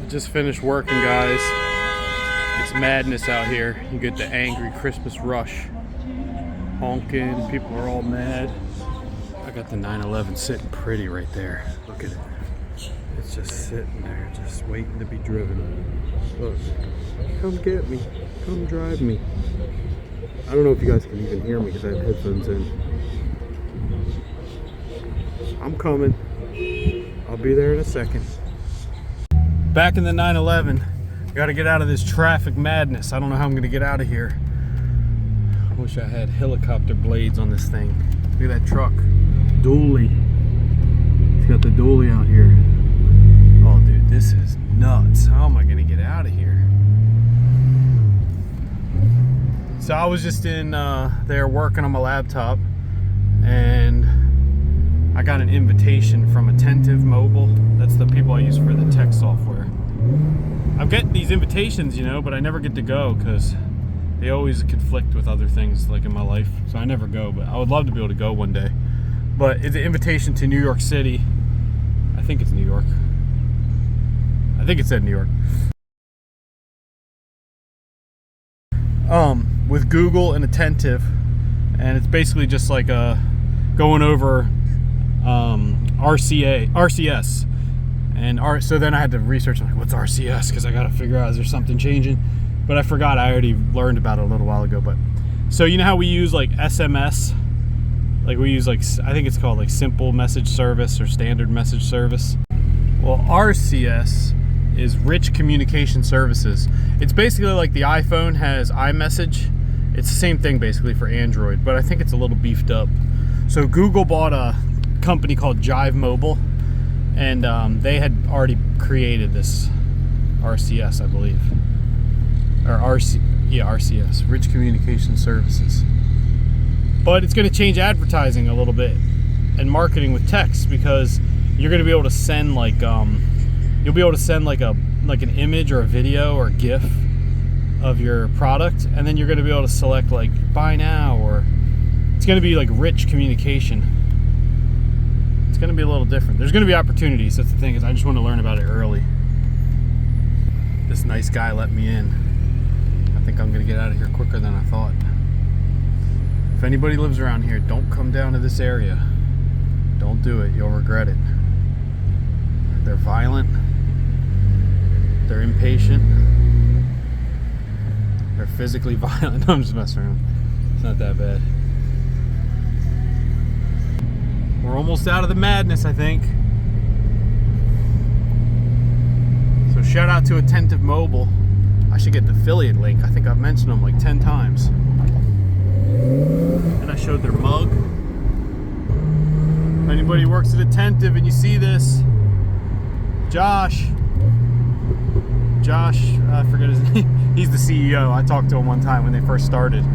I just finished working, guys. It's madness out here. You get the angry Christmas rush. Honking, people are all mad. I got the 911 sitting pretty right there. Look at it. It's just sitting there, just waiting to be driven. Look, come get me. Come drive me. I don't know if you guys can even hear me because I have headphones in. I'm coming. I'll be there in a second. Back in the 911. Got to get out of this traffic madness. I don't know how I'm going to get out of here. I wish I had helicopter blades on this thing. Look at that truck. Dually. It's got the dually out here. Oh, dude, this is nuts. How am I going to get out of here? So I was just in there working on my laptop, and I got an invitation from Attentive Mobile. That's the people I use for the tech software. I'm getting these invitations, you know, but I never get to go because they always conflict with other things like in my life. So I never go, but I would love to be able to go one day. But it's an invitation to New York City. I think it's New York. I think it said New York. With Google and Attentive, and it's basically just like going over RCS. And so then I had to research, like, what's RCS? Because I got to figure out, is there something changing? But I forgot, I already learned about it a little while ago. But so you know how we use like SMS? Like we use like, I think it's called like simple message service or standard message service. Well, RCS is rich communication services. It's basically like the iPhone has iMessage. It's the same thing basically for Android, but I think it's a little beefed up. So Google bought a company called Jive Mobile, and they had already created this RCS, I believe. Or RCS, Rich Communication Services. But it's going to change advertising a little bit and marketing with text, because you're going to be able to send like you'll be able to send like an image or a video or a GIF of your product, and then you're going to be able to select like buy now, or it's going to be like rich communication. It's going to be a little different. There's going to be opportunities. That's the thing, is I just want to learn about it early. This nice guy let me in. I think I'm going to get out of here quicker than I thought. If anybody lives around here, don't come down to this area. Don't do it. You'll regret it. They're violent. They're impatient. They're physically violent. I'm just messing around. It's not that bad. We're almost out of the madness, I think. So shout out to Attentive Mobile. I should get the affiliate link. I think I've mentioned them like 10 times. And I showed their mug. If anybody works at Attentive and you see this, Josh, I forget his name. He's the CEO. I talked to him one time when they first started.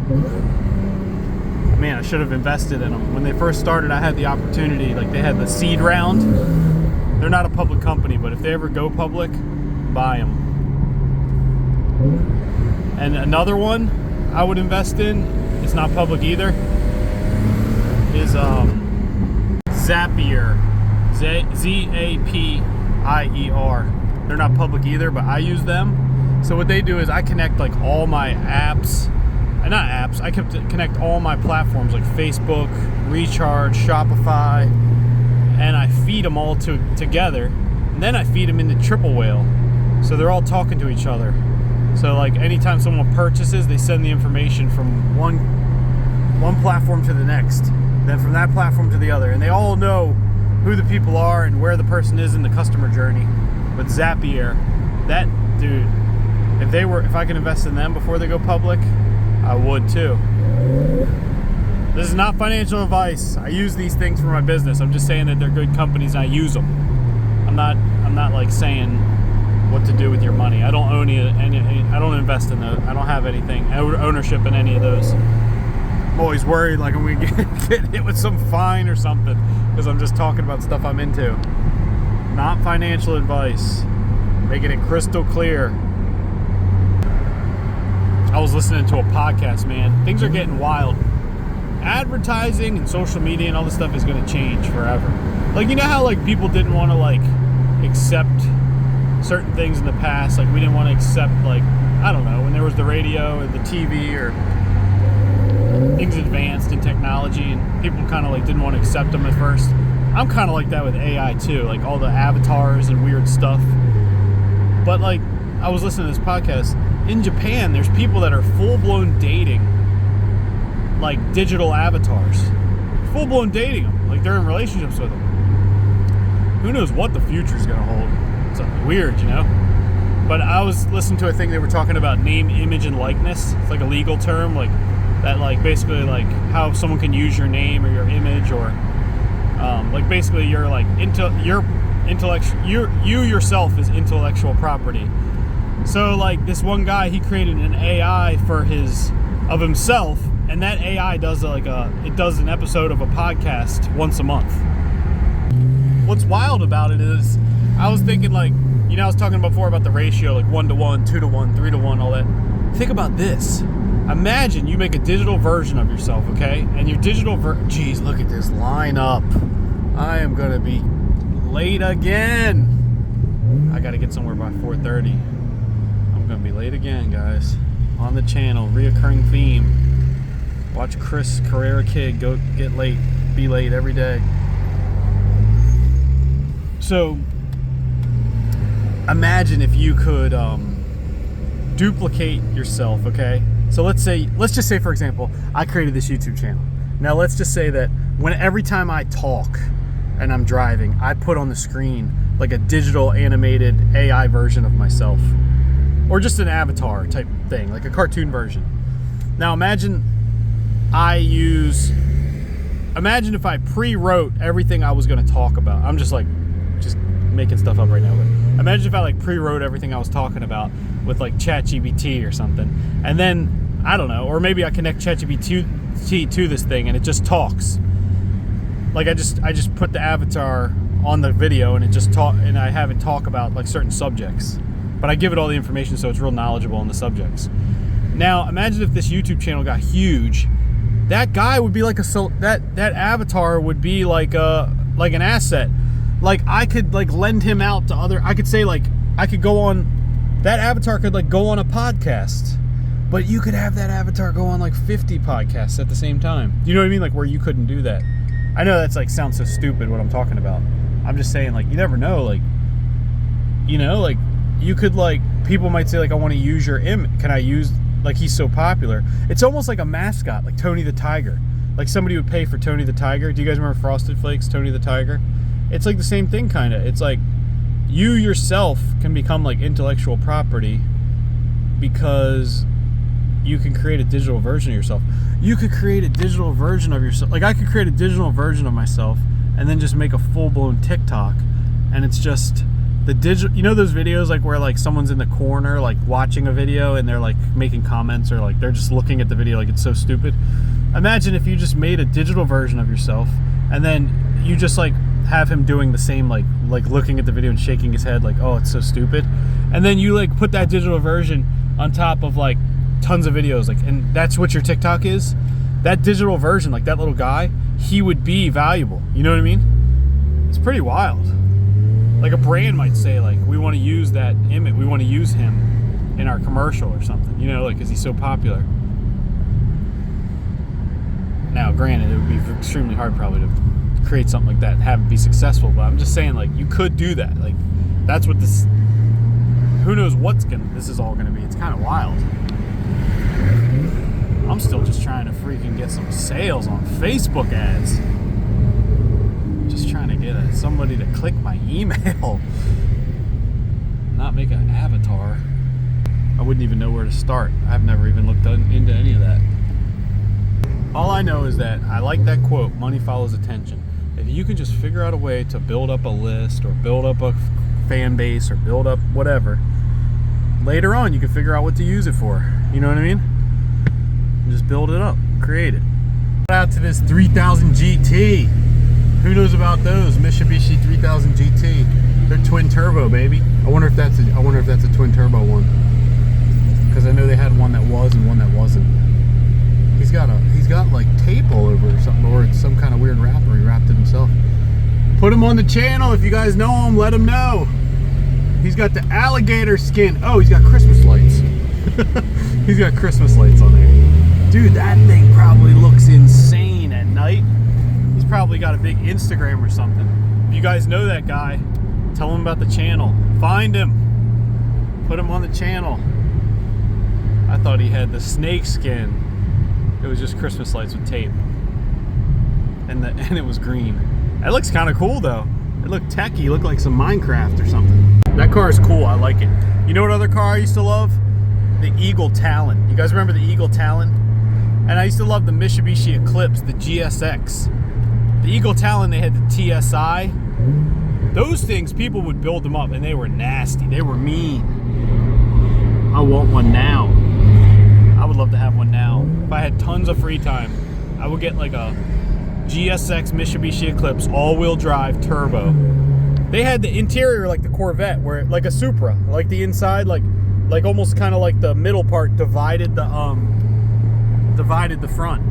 Man, I should have invested in them. When they first started, I had the opportunity, like they had the seed round. They're not a public company, but if they ever go public, buy them. And another one I would invest in, it's not public either, is Zapier. Z-A-P-I-E-R. They're not public either, but I use them. So what they do is I connect like all my apps, I connect all my platforms like Facebook, Recharge, Shopify, and I feed them all together. And then I feed them into Triple Whale. So they're all talking to each other. So like anytime someone purchases, they send the information from one platform to the next, then from that platform to the other. And they all know who the people are and where the person is in the customer journey. But Zapier, that dude, if I could invest in them before they go public, I would too. This is not financial advice. I use these things for my business. I'm just saying that they're good companies and I use them. I'm not like saying what to do with your money. I don't own any. I don't invest in those. I don't have anything ownership in any of those. I'm always worried like I'm gonna get hit with some fine or something because I'm just talking about stuff I'm into. Not financial advice. Making it crystal clear. I was listening to a podcast, man. Things are getting wild. Advertising and social media and all this stuff is going to change forever. Like, you know how like people didn't want to like accept certain things in the past. Like we didn't want to accept, like, I don't know, when there was the radio or the TV or things advanced in technology, and people kind of like didn't want to accept them at first. I'm kind of like that with AI too, like all the avatars and weird stuff. But like, I was listening to this podcast. In Japan, there's people that are full-blown dating like digital avatars. Full-blown dating them. Like they're in relationships with them. Who knows what the future is going to hold. It's weird, you know? But I was listening to a thing, they were talking about name, image, and likeness. It's like a legal term, like that, like basically like how someone can use your name or your image, or like basically you're like you yourself is intellectual property. So like this one guy, he created an AI of himself, and that AI does does an episode of a podcast once a month. What's wild about it is, I was thinking, like, you know, I was talking before about the ratio, like 1-to-1, 2-to-1, 3-to-1, all that. Think about this. Imagine you make a digital version of yourself, okay? And your digital geez, look at this lineup. I am gonna be late again. I gotta get somewhere by 4:30. I'm gonna be late again, guys. On the channel, reoccurring theme. Watch Chris Carrera Kid go get late, be late every day. So imagine if you could duplicate yourself, okay? So let's just say, for example, I created this YouTube channel. Now let's just say that every time I talk and I'm driving, I put on the screen like a digital animated AI version of myself, or just an avatar type thing, like a cartoon version. Now imagine if I pre-wrote everything I was going to talk about. I'm just making stuff up right now, but imagine if I like pre-wrote everything I was talking about with like ChatGPT or something, and then I don't know, or maybe I connect ChatGPT to this thing and it just talks. Like I just put the avatar on the video and it just and I have it talk about like certain subjects, but I give it all the information so it's real knowledgeable on the subjects. Now imagine if this YouTube channel got huge. That guy would be like that avatar would be like an asset. Like I could like lend him out to I could say like I could go on, that avatar could like go on a podcast, but you could have that avatar go on like 50 podcasts at the same time. You know what I mean? Like where you couldn't do that. I know that's like sounds so stupid what I'm talking about. I'm just saying, like, you never know, like, you know, like you could, like, people might say like, I want to use your image. Can I use, like, he's so popular. It's almost like a mascot, like Tony the Tiger. Like somebody would pay for Tony the Tiger. Do you guys remember Frosted Flakes, Tony the Tiger? It's like the same thing, kind of. It's like you yourself can become like intellectual property because you can create a digital version of yourself. You could create a digital version of yourself. Like I could create a digital version of myself and then just make a full-blown TikTok, and it's just the digital. You know those videos like where like someone's in the corner like watching a video and they're like making comments, or like they're just looking at the video like it's so stupid. Imagine if you just made a digital version of yourself and then you just like have him doing the same, like looking at the video and shaking his head like, oh, it's so stupid, and then you like put that digital version on top of like tons of videos, like, and that's what your TikTok is. That digital version, like that little guy, he would be valuable. You know what I mean? It's pretty wild. Like a brand might say like, we want to use that image, we want to use him in our commercial or something, you know, like, because he's so popular. Now granted, it would be extremely hard probably to create something like that and have it be successful, but I'm just saying, like, you could do that. Like, that's what this, who knows this is all gonna be. It's kind of wild. I'm still just trying to freaking get some sales on Facebook ads. Just trying to get somebody to click my email. Not make an avatar. I wouldn't even know where to start. I've never even looked into any of that. All I know is that I like that quote, money follows attention. If you can just figure out a way to build up a list or build up a fan base or build up whatever, later on you can figure out what to use it for. You know what I mean? Just build it up, create it. Shout out to this 3000 GT. Who knows about those? Mitsubishi 3000 GT. They're twin turbo, baby. I wonder if that's a twin turbo one. Because I know they had one that was and one that wasn't. He's got like tape all over or something, or it's some kind of weird wrapper. He wrapped it himself. Put him on the channel if you guys know him. Let him know. He's got the alligator skin. Oh, he's got Christmas lights. He's got Christmas lights on there. Dude, that thing probably looks insane at night. He's probably got a big Instagram or something. If you guys know that guy, tell him about the channel. Find him. Put him on the channel. I thought he had the snake skin. It was just Christmas lights with tape. And it was green. That looks kind of cool though. It looked techie. It looked like some Minecraft or something. That car is cool. I like it. You know what other car I used to love? The Eagle Talon. You guys remember the Eagle Talon? And I used to love the Mitsubishi Eclipse, the GSX. The Eagle Talon, they had the TSI. Those things, people would build them up and they were nasty. They were mean. I want one now. I would love to have one now. If I had tons of free time, I would get like a GSX Mitsubishi Eclipse all-wheel drive turbo. They had the interior like the Corvette, where like a Supra, like the inside, like almost kind of like the middle part divided the front.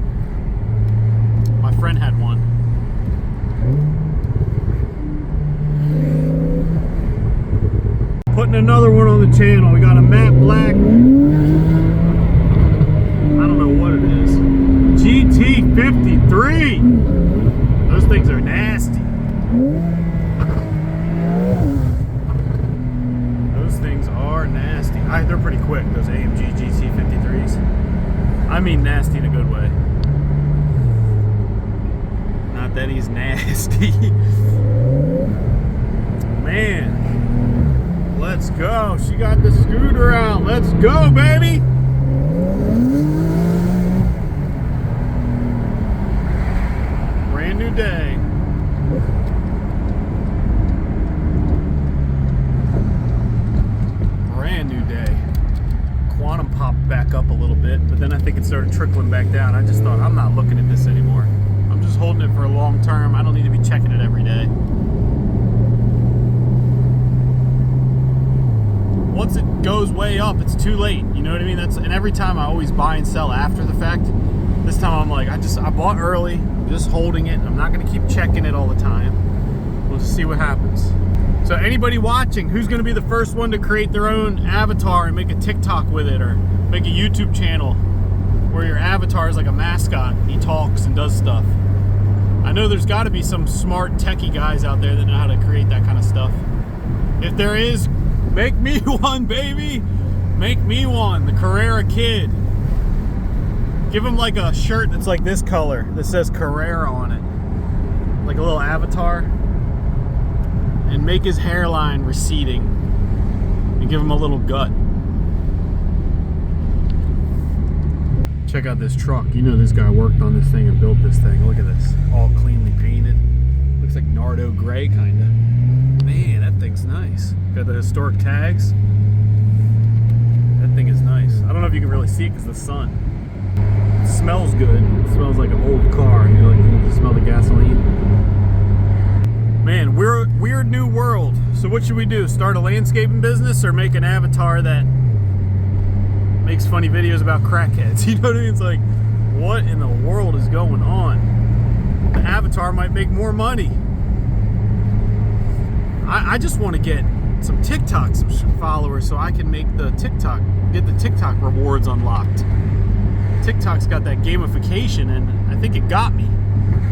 My friend had one. Putting another one on the channel. We got a matte black. I don't know what it is. GT53. Those things are nasty. Those things are nasty. They're pretty quick, those AMG GT53s. I mean nasty in a good way. Not that he's nasty. Man, let's go. She got the scooter out. Let's go, baby. Brand new day. Brand new day. Quantum popped back up a little bit, but then I think it started trickling back down. I just thought, I'm not looking at this anymore. I'm just holding it for a long term. I don't need to be checking it every day. Once it goes way up, it's too late. You know what I mean? And every time I always buy and sell after the fact. This time I'm like, I bought early, just holding it. I'm not going to keep checking it all the time. We'll just see what happens. So anybody watching, who's going to be the first one to create their own avatar and make a TikTok with it, or make a YouTube channel where your avatar is like a mascot and he talks and does stuff? I know there's got to be some smart techie guys out there that know how to create that kind of stuff. If there is, make me one, baby. Make me one. The Carrera Kid. Give him like a shirt that's like this color that says Carrera on it. Like a little avatar. And make his hairline receding. And give him a little gut. Check out this truck. You know this guy worked on this thing and built this thing. Look at this. All cleanly painted. Looks like Nardo gray kind of. Man, that thing's nice. Got the historic tags. That thing is nice. I don't know if you can really see it because of the sun. It smells good. It smells like an old car. You know, like you can smell the gasoline. Man, we're a weird new world. So what should we do? Start a landscaping business or make an avatar that makes funny videos about crackheads? You know what I mean? It's like, what in the world is going on? The avatar might make more money. I just want to get some TikTok followers so I can make get the TikTok rewards unlocked. TikTok's got that gamification, and I think it got me.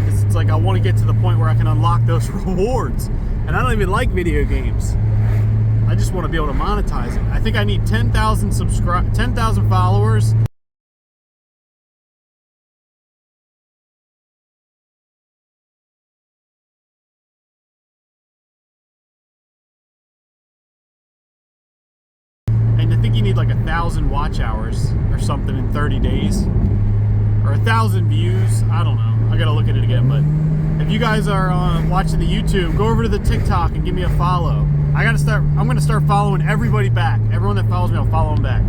It's like I want to get to the point where I can unlock those rewards. And I don't even like video games. I just want to be able to monetize it. I think I need 10,000 followers. And I think you need like 1,000 watch hours or something in 30 days. Or 1,000 views. I don't know. I gotta look at it again. But if you guys are watching the YouTube, go over to the TikTok and give me a follow. I'm gonna start following everybody back. Everyone that follows me, I'll follow them back.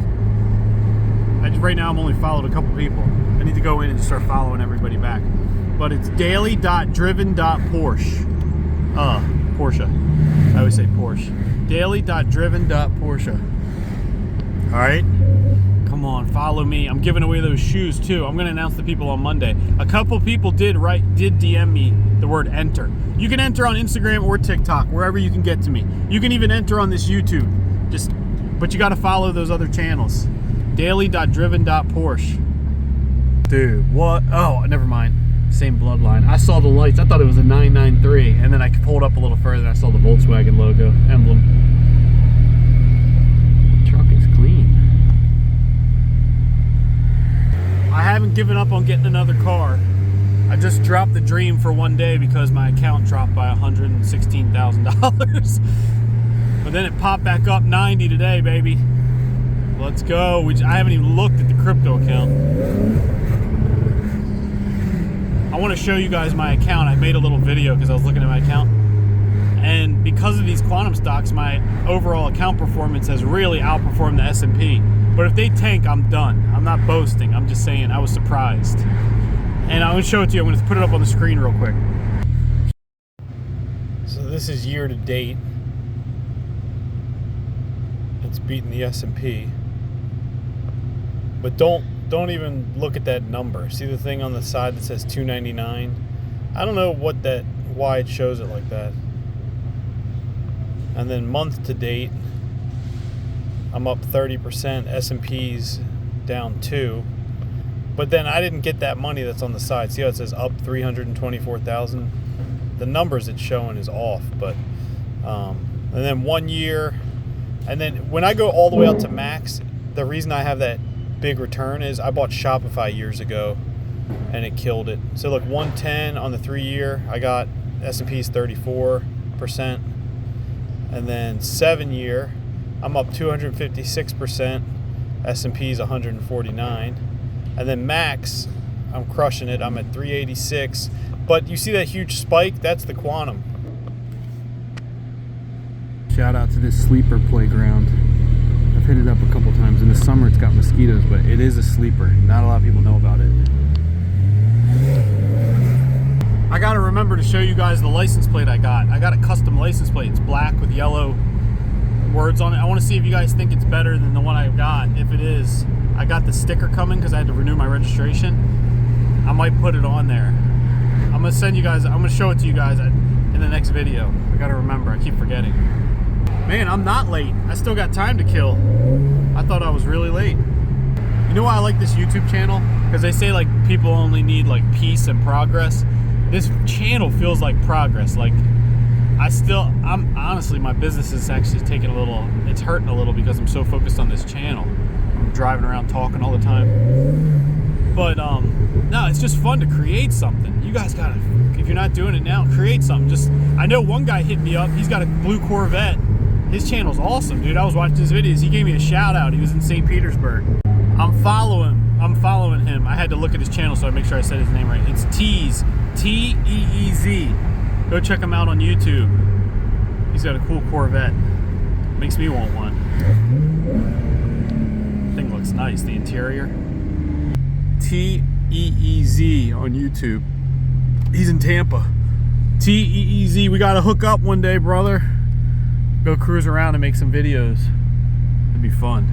Right now I'm only followed a couple people. I need to go in and start following everybody back. But it's daily.driven.porsche. Porsche. I always say Porsche. Daily.driven.porsche. Alright? Come Come on, follow me. I'm giving away those shoes too. I'm gonna announce the people on Monday. A couple people did DM me the word enter. You can enter on Instagram or TikTok, wherever you can get to me. You can even enter on this YouTube. But you gotta follow those other channels. Daily.driven.Porsche. Dude, what? Oh, never mind. Same bloodline. I saw the lights. I thought it was a 993, and then I pulled up a little further and I saw the Volkswagen logo emblem. Truck is clean. I haven't given up on getting another car. I just dropped the dream for one day because my account dropped by $116,000. But then it popped back up 90 today, baby. Let's go. I haven't even looked at the crypto account. I want to show you guys my account. I made a little video because I was looking at my account. And because of these quantum stocks, my overall account performance has really outperformed the S&P. But if they tank, I'm done. I'm not boasting. I'm just saying I was surprised. And I'm going to show it to you. I'm going to put it up on the screen real quick. So this is year to date. It's beating the S&P. But don't even look at that number. See the thing on the side that says 299? I don't know why it shows it like that. And then month to date, I'm up 30%. S&P's down 2. But then I didn't get that money that's on the side. See how it says up 324,000? The numbers it's showing is off. But and then 1 year, and then when I go all the way out to max, the reason I have that big return is I bought Shopify years ago and it killed it. So look, 110 on the 3 year, I got S&P's 34%, and then 7 year, I'm up 256%, S&P's 149, and then max, I'm crushing it. I'm at 386. But you see that huge spike? That's the quantum. Shout out to this sleeper playground. I've hit it up a couple times. In the summer it's got mosquitoes, but it is a sleeper. Not a lot of people know about it. I gotta remember to show you guys the license plate I got. I got a custom license plate. It's black with yellow words on it. I want to see if you guys think it's better than the one I got. If it is, I got the sticker coming because I had to renew my registration. I might put it on there. I'm gonna send you guys, I'm gonna show it to you guys in the next video. I gotta remember, I keep forgetting. Man, I'm not late. I still got time to kill. I thought I was really late. You know why I like this YouTube channel? Because they say like people only need like peace and progress. This channel feels like progress. Like I'm honestly, my business is actually taking a little, it's hurting a little because I'm so focused on this channel. I'm driving around talking all the time. But no, it's just fun to create something. You guys gotta, if you're not doing it now, create something. I know one guy hit me up. He's got a blue Corvette. His channel's awesome, dude. I was watching his videos. He gave me a shout out. He was in St. Petersburg. I'm following him. I had to look at his channel so I make sure I said his name right. It's Teez, T-E-E-Z. Go check him out on YouTube. He's got a cool Corvette. Makes me want one. Thing looks nice. The interior. T-E-E-Z on YouTube. He's in Tampa. T-E-E-Z. We gotta hook up one day, brother. Go cruise around and make some videos. It'd be fun.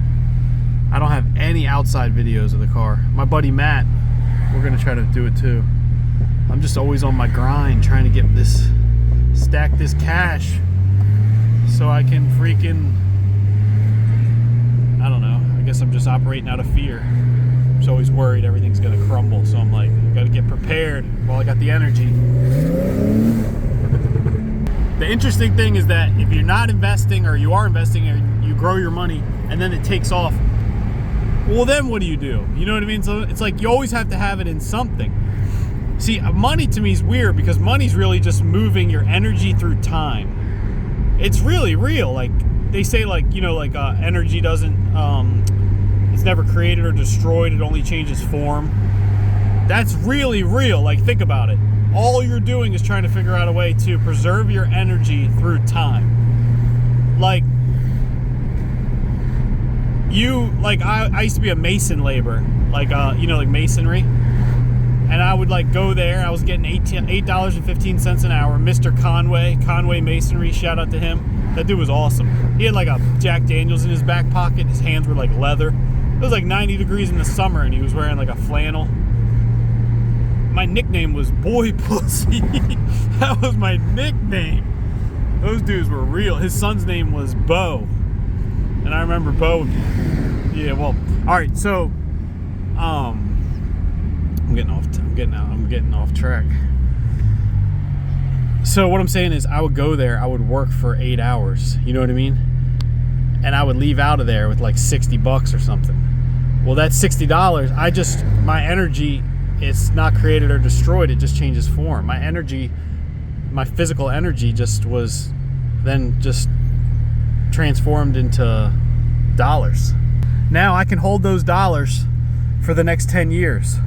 I don't have any outside videos of the car. My buddy Matt, we're gonna try to do it too. I'm just always on my grind trying to get stack this cash so I can freaking, I don't know, I guess I'm just operating out of fear. I'm just always worried everything's gonna crumble, so I'm like, I gotta get prepared while I got the energy. The interesting thing is that if you're not investing, or you are investing, or you grow your money and then it takes off, well then what do? You know what I mean? So it's like you always have to have it in something. See, money to me is weird because money's really just moving your energy through time. It's really real. Like they say, like, you know, like energy doesn't, it's never created or destroyed. It only changes form. That's really real. Like, think about it. All you're doing is trying to figure out a way to preserve your energy through time. Like, I used to be a mason laborer, like, you know, like masonry. And I would like go there. I was getting $8.15 an hour. Mr. Conway Masonry, shout out to him. That dude was awesome. He had like a Jack Daniels in his back pocket. His hands were like leather. It was like 90 degrees in the summer, and he was wearing like a flannel. My nickname was Boy Pussy. That was my nickname. Those dudes were real. His son's name was Bo. And I remember Bo. Yeah, well, all right. So, I'm getting off track. So what I'm saying is, I would go there. I would work for 8 hours. You know what I mean? And I would leave out of there with like $60 or something. Well, that's $60. My energy, it's not created or destroyed. It just changes form. My energy, my physical energy, just was then just transformed into dollars. Now I can hold those dollars for the next 10 years.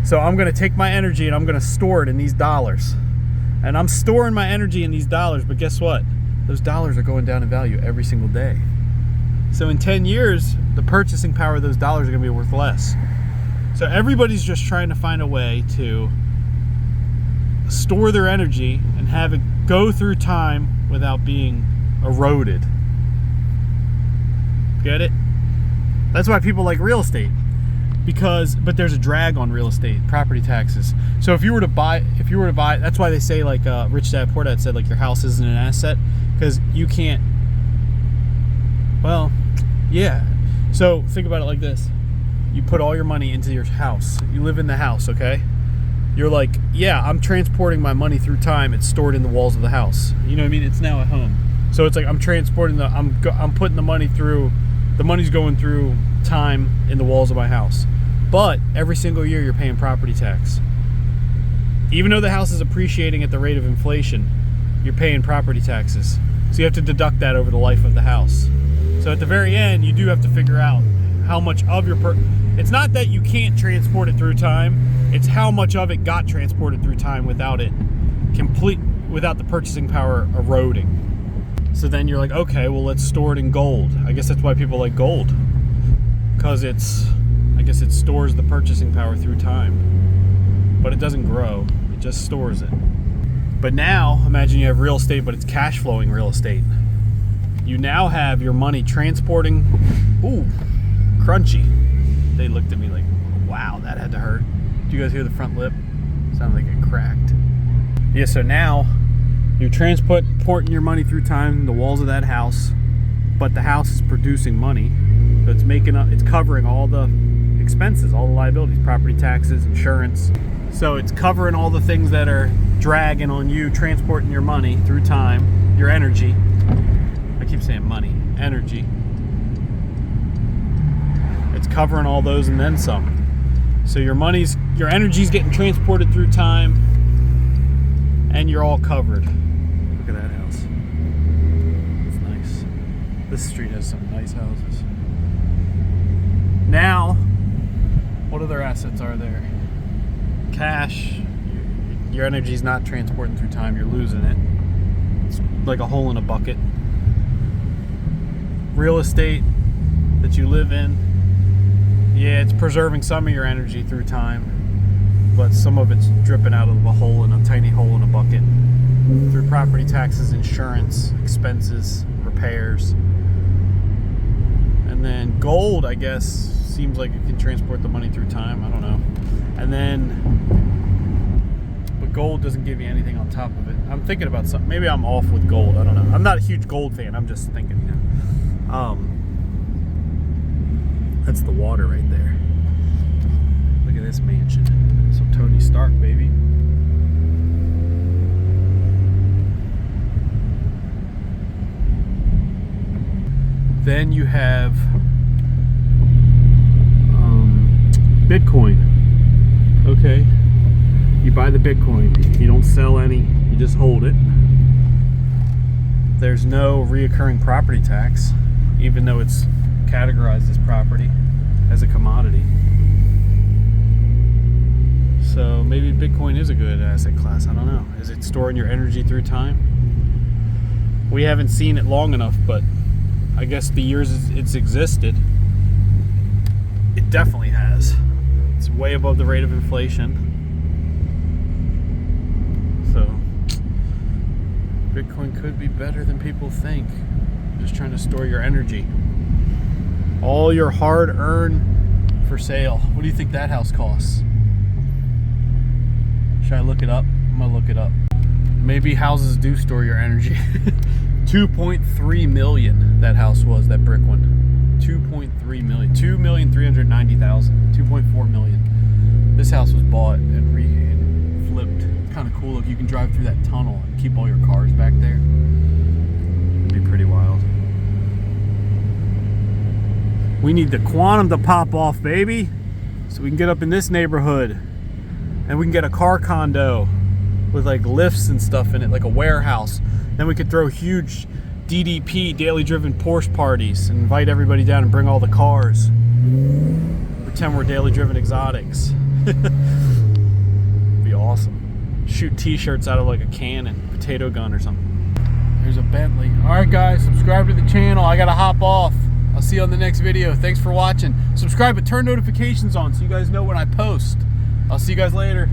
So I'm going to take my energy and I'm going to store it in these dollars. And I'm storing my energy in these dollars, but guess what? Those dollars are going down in value every single day. So in 10 years, the purchasing power of those dollars are going to be worth less. So everybody's just trying to find a way to store their energy and have it go through time without being eroded. Get it? That's why people like real estate. But there's a drag on real estate, property taxes. So if you were to buy, that's why they say, like Rich Dad Poor Dad said, like, your house isn't an asset, because you can't. Well, yeah. So think about it like this: you put all your money into your house. You live in the house, okay? You're like, yeah, I'm transporting my money through time. It's stored in the walls of the house. You know what I mean? It's now at home. So it's like I'm transporting I'm putting the money through. The money's going through time in the walls of my house. But every single year you're paying property tax. Even though the house is appreciating at the rate of inflation, you're paying property taxes. So you have to deduct that over the life of the house. So at the very end, you do have to figure out how much of your it's not that you can't transport it through time, it's how much of it got transported through time without the purchasing power eroding. So then you're like, okay, well, let's store it in gold. I guess that's why people like gold, because it stores the purchasing power through time, but it doesn't grow, it just stores it. But now imagine you have real estate, but it's cash flowing real estate. You now have your money transporting. Ooh, crunchy. They looked at me like, wow, that had to hurt. Did you guys hear the front lip? Sounded like it cracked. Yeah, so now you're transporting your money through time, the walls of that house, but the house is producing money. So it's covering all the expenses, all the liabilities, property taxes, insurance. So it's covering all the things that are dragging on you, transporting your money through time, your energy. I keep saying money, energy. It's covering all those and then some. So your energy's getting transported through time, and you're all covered. Look at that house. It's nice. This street has some nice houses. Now, what other assets are there? Cash. Your energy's not transporting through time, you're losing it. It's like a hole in a bucket. Real estate that you live in, yeah, it's preserving some of your energy through time, but some of it's dripping out of a tiny hole in a bucket through property taxes, insurance, expenses, repairs. And then gold, I guess, seems like it can transport the money through time. I don't know. And then, but gold doesn't give you anything on top of it. I'm thinking about something. Maybe I'm off with gold. I don't know. I'm not a huge gold fan. I'm just thinking, that's the water right there. Look at this mansion. Some Tony Stark, baby. Then you have Bitcoin. Okay, you buy the Bitcoin. You don't sell any. You just hold it. There's no reoccurring property tax, even though it's categorized as property, as a commodity. So maybe Bitcoin is a good asset class. I don't know. Is it storing your energy through time? We haven't seen it long enough, but I guess the years it's existed, it definitely has. It's way above the rate of inflation. So Bitcoin could be better than people think. Just trying to store your energy. All your hard-earned for sale. What do you think that house costs? Should I look it up? I'm gonna look it up. Maybe houses do store your energy. 2.3 million that house was, that brick one. 2.3 million. 2,390,000. 2.4 million. This house was bought and flipped. Kind of cool if you can drive through that tunnel and keep all your cars back there. It'd be pretty wild. We need the quantum to pop off, baby, so we can get up in this neighborhood and we can get a car condo with like lifts and stuff in it, like a warehouse. Then we could throw huge DDP, daily driven Porsche parties, and invite everybody down and bring all the cars. Pretend we're daily driven exotics. Be awesome. Shoot t-shirts out of like a cannon, potato gun or something. There's a Bentley. All right, guys, subscribe to the channel. I gotta hop off. I'll see you on the next video. Thanks for watching. Subscribe, but turn notifications on so you guys know when I post. I'll see you guys later.